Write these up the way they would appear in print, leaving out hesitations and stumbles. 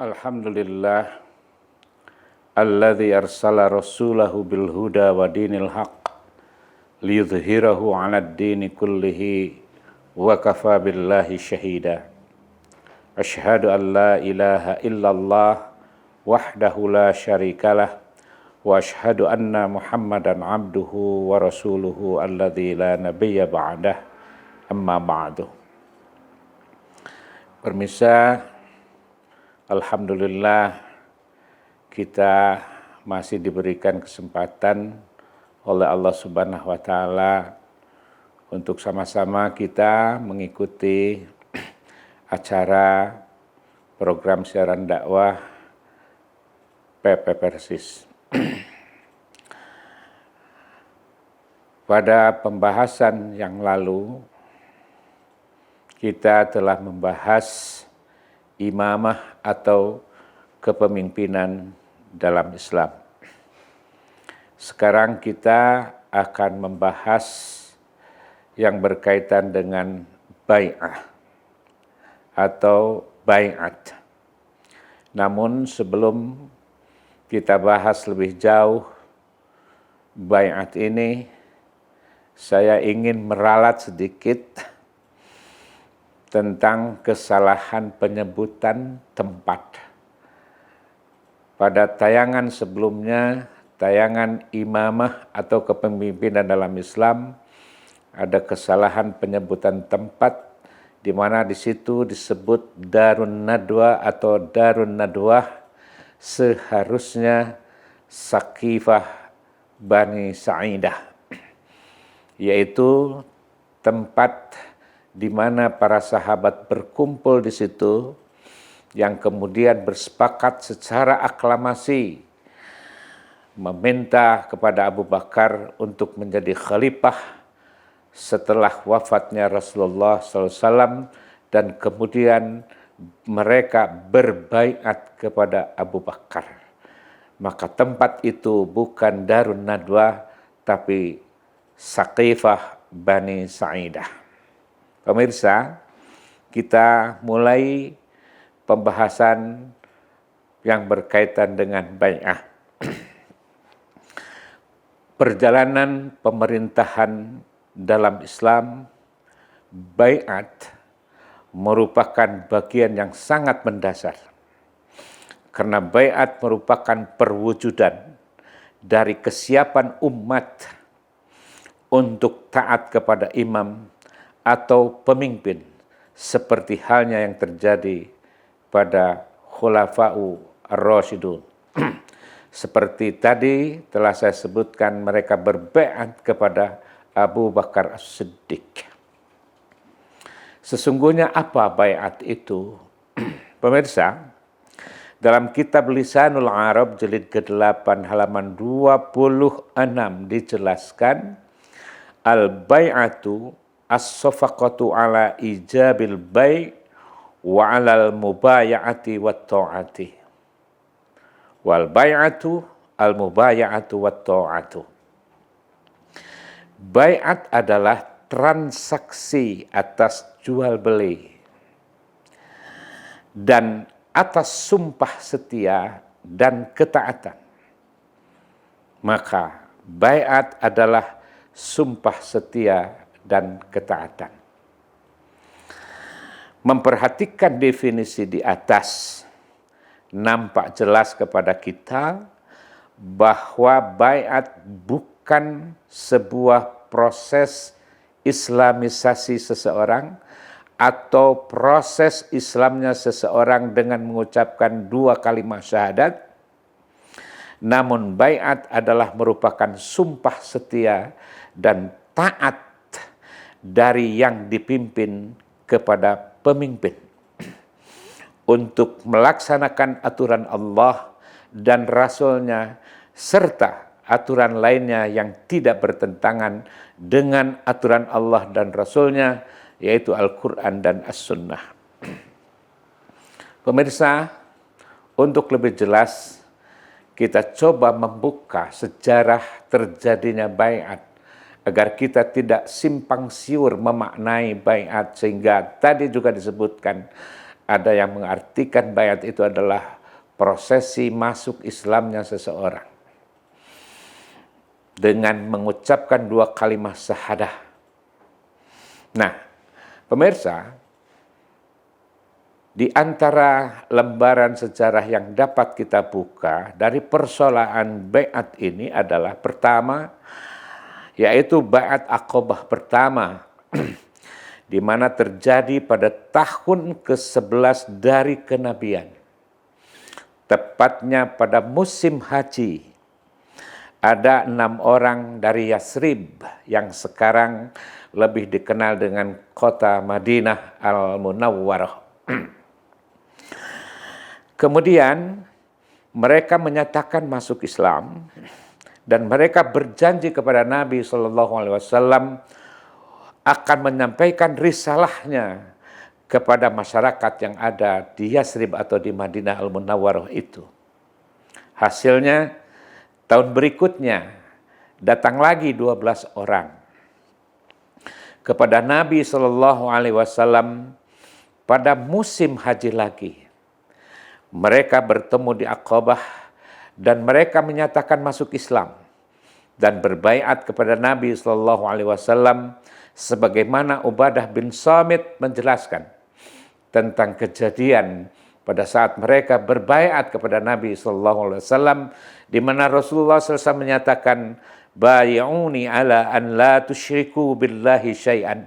Alhamdulillah alladzi arsala rasulahu bil huda wa dinil haqq liyudhhirahu 'alad dini kullihi wa kafa billahi syahida. Asyhadu an la ilaha illallah wahdahu la syarikalah wa asyhadu anna Muhammadan abduhu wa rasuluhu alladzi la nabiyya ba'dah. Amma ba'du. Permisa, alhamdulillah kita masih diberikan kesempatan oleh Allah Subhanahu wa taala untuk sama-sama kita mengikuti acara program siaran dakwah PP Persis. Pada pembahasan yang lalu kita telah membahas imamah atau kepemimpinan dalam Islam. Sekarang kita akan membahas yang berkaitan dengan bai'ah atau bai'at. Namun sebelum kita bahas lebih jauh bai'at ini, saya ingin meralat sedikit tentang kesalahan penyebutan tempat. Pada tayangan sebelumnya, tayangan imamah atau kepemimpinan dalam Islam, ada kesalahan penyebutan tempat di mana di situ disebut Darun Nadwa atau Darun Nadwah, seharusnya Saqifah Bani Sa'idah, yaitu tempat di mana para sahabat berkumpul di situ, yang kemudian bersepakat secara aklamasi meminta kepada Abu Bakar untuk menjadi khalifah setelah wafatnya Rasulullah SAW, dan kemudian mereka berbaiat kepada Abu Bakar. Maka tempat itu bukan Darun Nadwa, tapi Saqifah Bani Sa'idah. Pemirsa, kita mulai pembahasan yang berkaitan dengan bai'ah. Perjalanan pemerintahan dalam Islam, bai'at merupakan bagian yang sangat mendasar. Karena bai'at merupakan perwujudan dari kesiapan umat untuk taat kepada imam atau pemimpin, seperti halnya yang terjadi pada Khulafa'u Ar-Rasyidun. Seperti tadi telah saya sebutkan, mereka berbaiat kepada Abu Bakar As-Siddiq. Sesungguhnya apa baiat itu? Pemirsa, dalam kitab Lisanul Arab jilid ke-8 halaman 26 dijelaskan, al-bai'atu as-safaqatu ala ijabil bai' wa alal mubaya'ati wat ta'ati. Wal bai'atu al mubaya'atu wat ta'atu. Bai'at adalah transaksi atas jual beli dan atas sumpah setia dan ketaatan. Maka bai'at adalah sumpah setia dan ketaatan. Memperhatikan definisi di atas, nampak jelas kepada kita bahwa baiat bukan sebuah proses islamisasi seseorang atau proses Islamnya seseorang dengan mengucapkan 2 kalimat syahadat. Namun baiat adalah merupakan sumpah setia dan taat dari yang dipimpin kepada pemimpin untuk melaksanakan aturan Allah dan Rasul-Nya serta aturan lainnya yang tidak bertentangan dengan aturan Allah dan Rasul-Nya, yaitu Al-Quran dan As-Sunnah. Pemirsa, untuk lebih jelas kita coba membuka sejarah terjadinya baiat agar kita tidak simpang siur memaknai baiat, sehingga tadi juga disebutkan ada yang mengartikan baiat itu adalah prosesi masuk Islamnya seseorang dengan mengucapkan 2 kalimat syahadah. Nah, pemirsa, di antara lembaran sejarah yang dapat kita buka dari persoalan baiat ini adalah pertama, yaitu baiat Aqabah pertama, di mana terjadi pada tahun ke-11 dari kenabian. Tepatnya pada musim haji, ada 6 orang dari Yasrib yang sekarang lebih dikenal dengan kota Madinah Al-Munawwarah. Kemudian mereka menyatakan masuk Islam dan mereka berjanji kepada Nabi SAW akan menyampaikan risalahnya kepada masyarakat yang ada di Yasrib atau di Madinah Al-Munawwarah itu. Hasilnya tahun berikutnya datang lagi 12 orang kepada Nabi SAW pada musim haji lagi. Mereka bertemu di Aqabah dan mereka menyatakan masuk Islam dan berbaiat kepada Nabi SAW, sebagaimana Ubadah bin Samit menjelaskan tentang kejadian pada saat mereka berbaiat kepada Nabi SAW, di mana Rasulullah SAW menyatakan, "Bay'uni ala an la tusyriku billahi syai'an,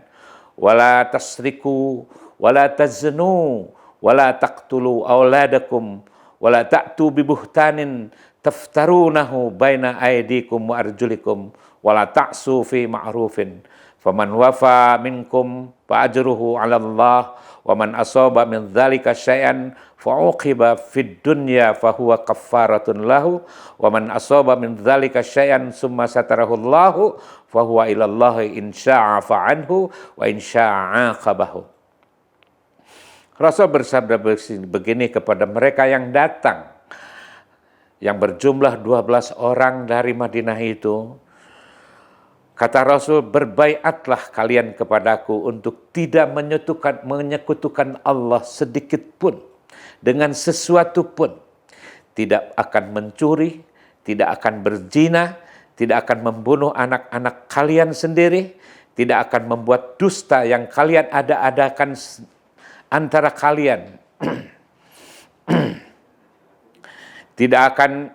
wa la tasriku, wa la taznu, wala taqtulu auladakum wala ta'tu bibuhtanin taftarunahu baina aydikum wa arjulikum wala ta'su fi ma'rufin faman wafa minkum fa ajruhu 'ala Allah wa man asaba min dzalika syai'an fa uqiba fid dunya fa huwa kaffaratun lahu wa man asaba min dzalika syai'an summa satarahu Allah fa huwa ila Allah in syaa'a fa anhu wa in syaa'a 'aqabahu." Rasul bersabda begini kepada mereka yang datang, yang berjumlah 12 orang dari Madinah itu. Kata Rasul, "Berbaiatlah kalian kepadaku untuk tidak menyekutukan Allah sedikit pun dengan sesuatu pun. Tidak akan mencuri, tidak akan berzina, tidak akan membunuh anak-anak kalian sendiri, tidak akan membuat dusta yang kalian ada-adakan antara kalian, tidak akan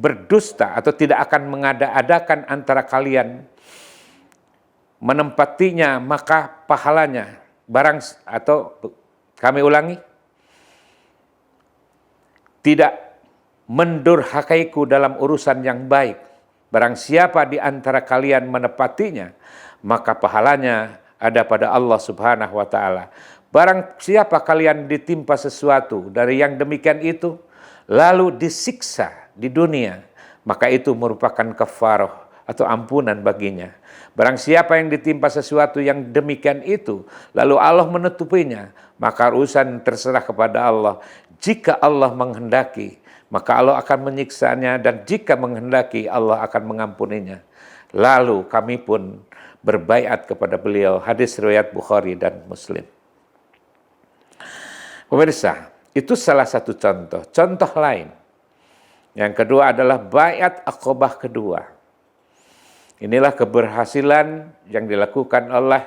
berdusta atau tidak akan mengada-adakan antara kalian, menempatinya maka pahalanya barang atau kami ulangi, tidak mendurhakaiku dalam urusan yang baik. Barang siapa di antara kalian menepatinya, maka pahalanya ada pada Allah Subhanahu wa taala. Barang siapa kalian ditimpa sesuatu dari yang demikian itu, lalu disiksa di dunia, maka itu merupakan kafarah atau ampunan baginya. Barang siapa yang ditimpa sesuatu yang demikian itu, lalu Allah menutupinya, maka urusan terserah kepada Allah. Jika Allah menghendaki, maka Allah akan menyiksanya, dan jika menghendaki, Allah akan mengampuninya. Lalu kami pun berbaiat kepada beliau. Hadis riwayat Bukhari dan Muslim. Pemirsa, itu salah satu contoh. Contoh lain, yang kedua adalah baiat Aqabah kedua. Inilah keberhasilan yang dilakukan oleh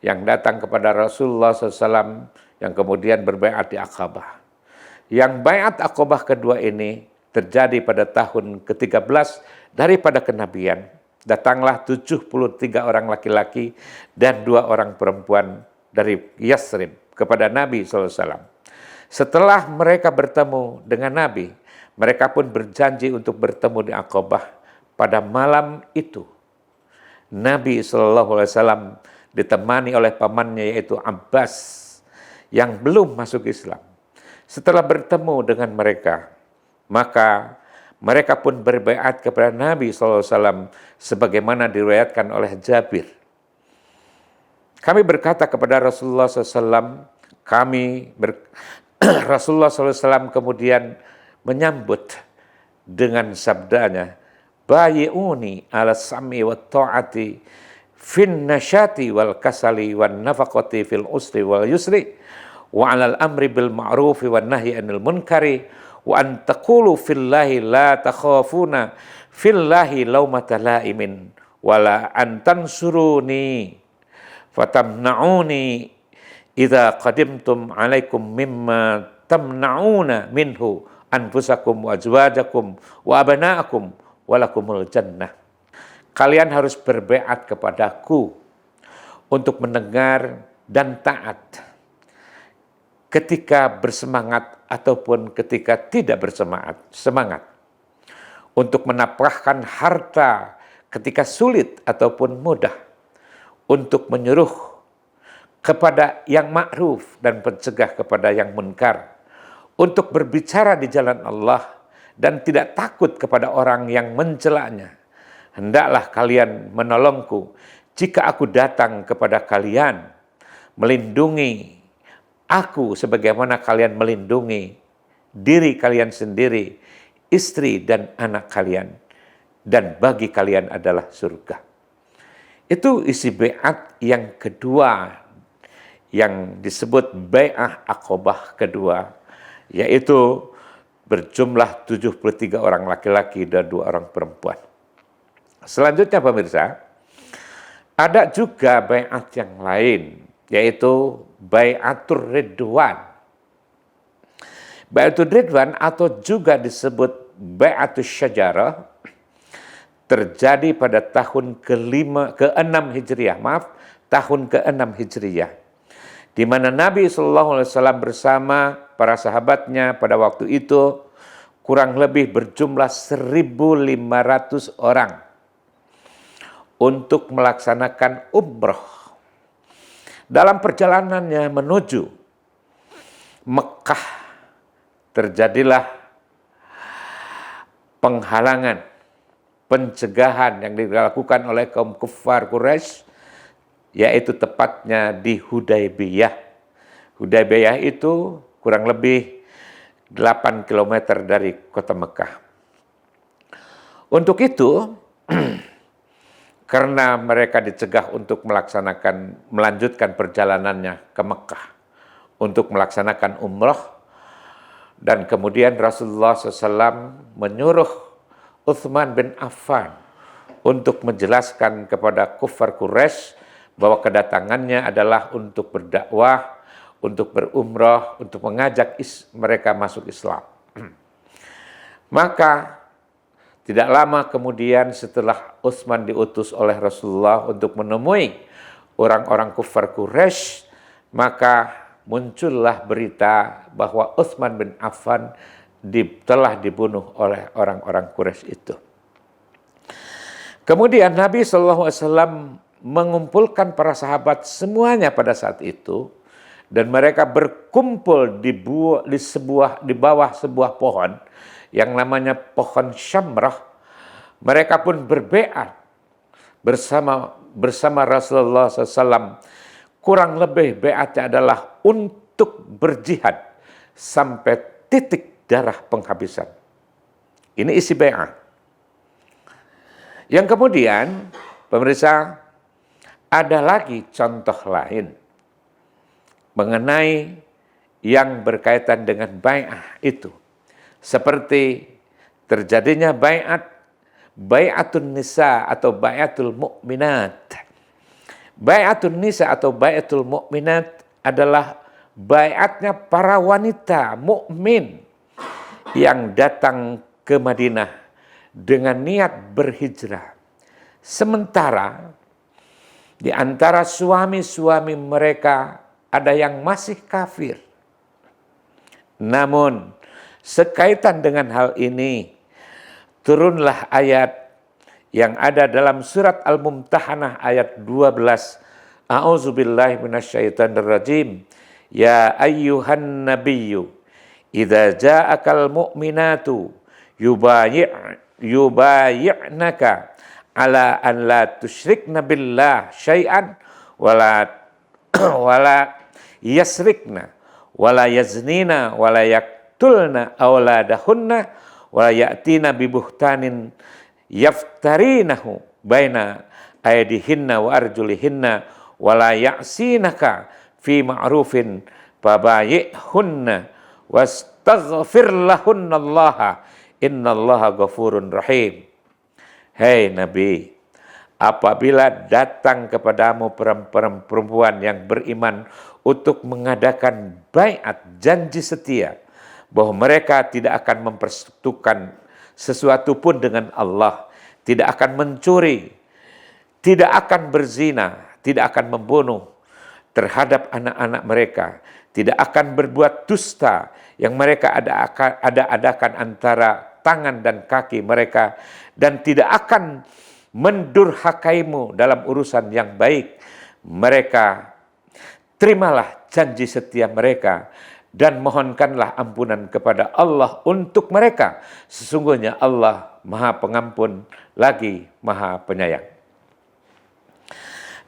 yang datang kepada Rasulullah SAW yang kemudian berbaiat di Aqabah. Yang baiat Aqabah kedua ini terjadi pada tahun ke-13 daripada kenabian. Datanglah 73 orang laki-laki dan 2 orang perempuan dari Yasrib kepada Nabi SAW. Setelah mereka bertemu dengan Nabi, mereka pun berjanji untuk bertemu di Aqabah pada malam itu. Nabi SAW ditemani oleh pamannya yaitu Abbas yang belum masuk Islam. Setelah bertemu dengan mereka, maka mereka pun berbaiat kepada Nabi SAW sebagaimana diriwayatkan oleh Jabir. Kami berkata kepada Rasulullah SAW, Rasulullah SAW kemudian menyambut dengan sabdanya, "Bayi'uni ala sam'i wa ta'ati fin nasyati wal kasali wan nafaqati fil usri wal yusri wa alal amri bil ma'rufi wan nahyi anil munkari wa an taqulu fillahi la takhafuna fillahi laumata laimin wala an tansuruni fatamna'uni idza qadimtum alaikum mimma tamna'una minhu anfusakum wa azwajakum wa abana'akum walakumul jannah. Kalian harus berbaiat kepadaku untuk mendengar dan taat ketika bersemangat ataupun ketika tidak semangat. Untuk menafkahkan harta ketika sulit ataupun mudah. Untuk menyuruh kepada yang ma'ruf dan mencegah kepada yang munkar. Untuk berbicara di jalan Allah dan tidak takut kepada orang yang mencelanya. Hendaklah kalian menolongku jika aku datang kepada kalian, melindungi aku sebagaimana kalian melindungi diri kalian sendiri, istri dan anak kalian, dan bagi kalian adalah surga. Itu isi baiat yang kedua yang disebut bai'ah Aqabah kedua, yaitu berjumlah 73 orang laki-laki dan 2 orang perempuan. Selanjutnya pemirsa, ada juga baiat yang lain, yaitu baiatur ridwan. Baiatur ridwan atau juga disebut baiatus syajarah terjadi pada tahun ke-6 Hijriah, tahun ke-6 Hijriah. Di mana Nabi SAW bersama para sahabatnya pada waktu itu kurang lebih berjumlah 1.500 orang untuk melaksanakan umroh. Dalam perjalanannya menuju Mekah terjadilah penghalangan, pencegahan yang dilakukan oleh kaum kufar Quraisy, yaitu tepatnya di Hudaybiyah. Hudaybiyah itu kurang lebih 8 km dari kota Mekah. Untuk itu, karena mereka dicegah untuk melanjutkan perjalanannya ke Mekah untuk melaksanakan umroh, dan kemudian Rasulullah SAW menyuruh Utsman bin Affan untuk menjelaskan kepada kufar Quraisy bahwa kedatangannya adalah untuk berdakwah, untuk berumroh, untuk mengajak mereka masuk Islam. Maka tidak lama kemudian setelah Utsman diutus oleh Rasulullah untuk menemui orang-orang kufar Quraisy, maka muncullah berita bahwa Utsman bin Affan telah dibunuh oleh orang-orang Quraisy itu. Kemudian Nabi SAW mengumpulkan para sahabat semuanya pada saat itu, dan mereka berkumpul di bawah sebuah pohon yang namanya pohon Syamrah. Mereka pun berbaiat bersama Rasulullah SAW. Kurang lebih baiatnya adalah untuk berjihad sampai titik darah penghabisan. Ini isi baiat. Yang kemudian, pemirsa, ada lagi contoh lain mengenai yang berkaitan dengan baiat itu. Seperti terjadinya bai'atun nisa atau bai'atul mu'minat. Bai'atun nisa atau bai'atul mu'minat adalah bai'atnya para wanita mukmin yang datang ke Madinah dengan niat berhijrah. Sementara di antara suami-suami mereka ada yang masih kafir. Namun sekaitan dengan hal ini, turunlah ayat yang ada dalam surat Al-Mumtahanah ayat 12. A'udzubillahi minasyaitonirrajim. Ya ayyuhan nabiyyu, idza ja'akal mu'minatu yubayi'naka ala an la tusyrikna billah syai'an wala yasrikna wala yaznina wala yaqtulna auladahunna wala ya'tina bibuhtanin yaftarinahu baina aydihinna wa arjulihinna wala ya'sinaka fi ma'rufin fabayi'hunna fastaghfir lahunnallaha innallaha ghafurun rahim. Hei Nabi, apabila datang kepadamu perempuan yang beriman untuk mengadakan baiat janji setia bahwa mereka tidak akan mempersekutukan sesuatu pun dengan Allah, tidak akan mencuri, tidak akan berzina, tidak akan membunuh terhadap anak-anak mereka, tidak akan berbuat dusta yang mereka adakan antara tangan dan kaki mereka, dan tidak akan mendurhakaimu dalam urusan yang baik, maka terimalah janji setia mereka dan mohonkanlah ampunan kepada Allah untuk mereka. Sesungguhnya Allah Maha Pengampun lagi Maha Penyayang.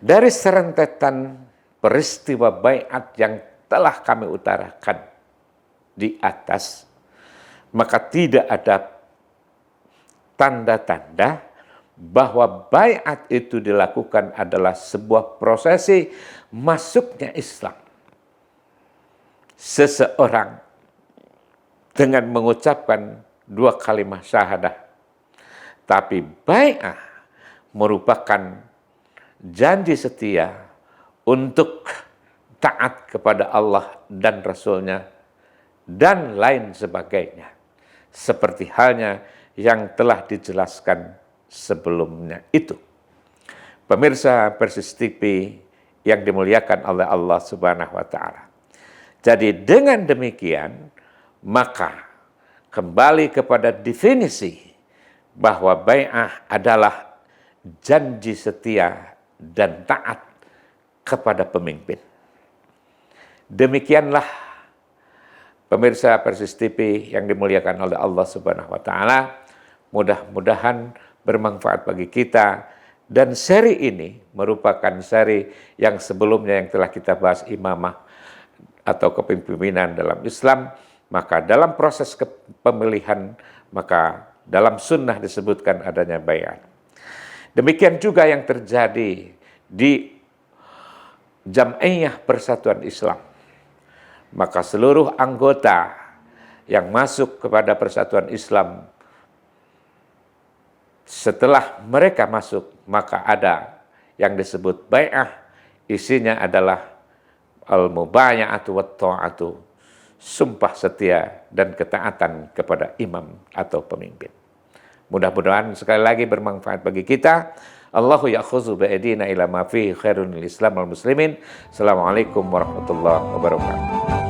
Dari serentetan peristiwa baiat yang telah kami utarakan di atas, maka tidak ada tanda-tanda bahwa baiat itu dilakukan adalah sebuah prosesi masuknya Islam. Seseorang dengan mengucapkan 2 kalimat syahadah. Tapi bai'ah merupakan janji setia untuk taat kepada Allah dan Rasul-Nya dan lain sebagainya. Seperti halnya yang telah dijelaskan sebelumnya itu. Pemirsa Persis TV yang dimuliakan oleh Allah Subhanahu wa Ta'ala. Jadi dengan demikian, maka kembali kepada definisi bahwa bai'ah adalah janji setia dan taat kepada pemimpin. Demikianlah pemirsa Persis TV yang dimuliakan oleh Allah Subhanahu wa Ta'ala. Mudah-mudahan bermanfaat bagi kita, dan seri ini merupakan seri yang sebelumnya yang telah kita bahas imamah atau kepemimpinan dalam Islam. Maka dalam proses pemilihan, maka dalam sunnah disebutkan adanya baiat. Demikian juga yang terjadi di Jam'iyah Persatuan Islam. Maka seluruh anggota yang masuk kepada Persatuan Islam, setelah mereka masuk, maka ada yang disebut bai'ah. Isinya adalah al-mubaya'atu wa ta'atu, sumpah setia dan ketaatan kepada imam atau pemimpin. Mudah-mudahan sekali lagi bermanfaat bagi kita. Allahu ya'khuzu bi'aidina ila ma fi khairun lil Islam wal muslimin. Assalamualaikum warahmatullahi wabarakatuh.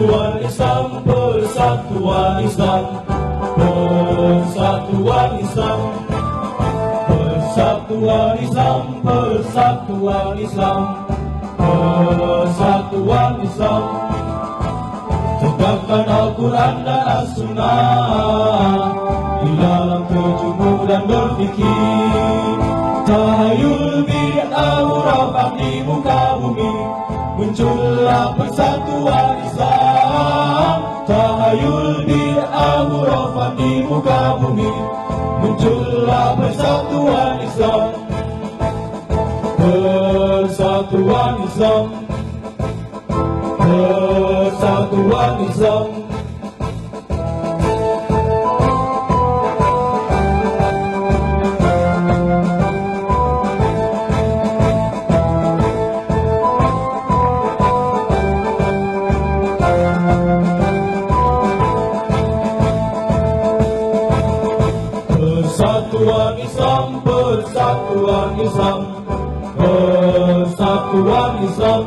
Persatuan Islam, Persatuan Islam, Persatuan Islam, Persatuan Islam, Persatuan Islam. Tegakkan Al-Quran dan As-Sunnah di dalam terjemur dan berfikir. Tahayul bid'ah murabak di muka bumi, muncullah persatuan Islam. Tahayul bid'ah murabak di muka bumi, muncullah persatuan Islam. Persatuan Islam, Persatuan Islam. Persatuan Islam, Persatuan Islam, Persatuan Islam,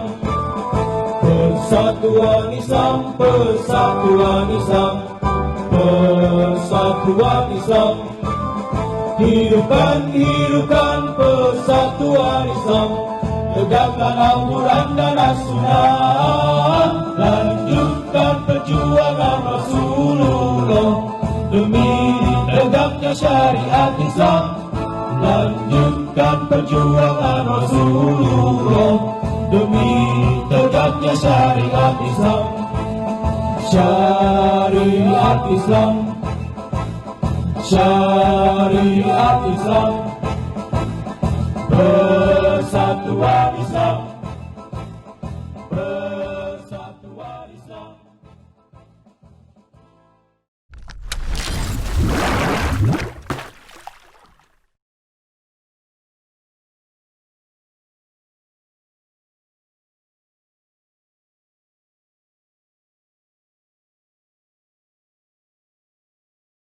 Persatuan Islam, Persatuan Islam, Persatuan Islam. Hidupkan persatuan Islam, tegakkan Al-Quran dan As-Sunnah, lanjutkan perjuangan Rasulullah demi tegaknya syariat Islam. Lanjutkan perjuangan Rasulullah demi tegaknya syariat Islam. Syariat Islam, syariat Islam, persatuan Islam.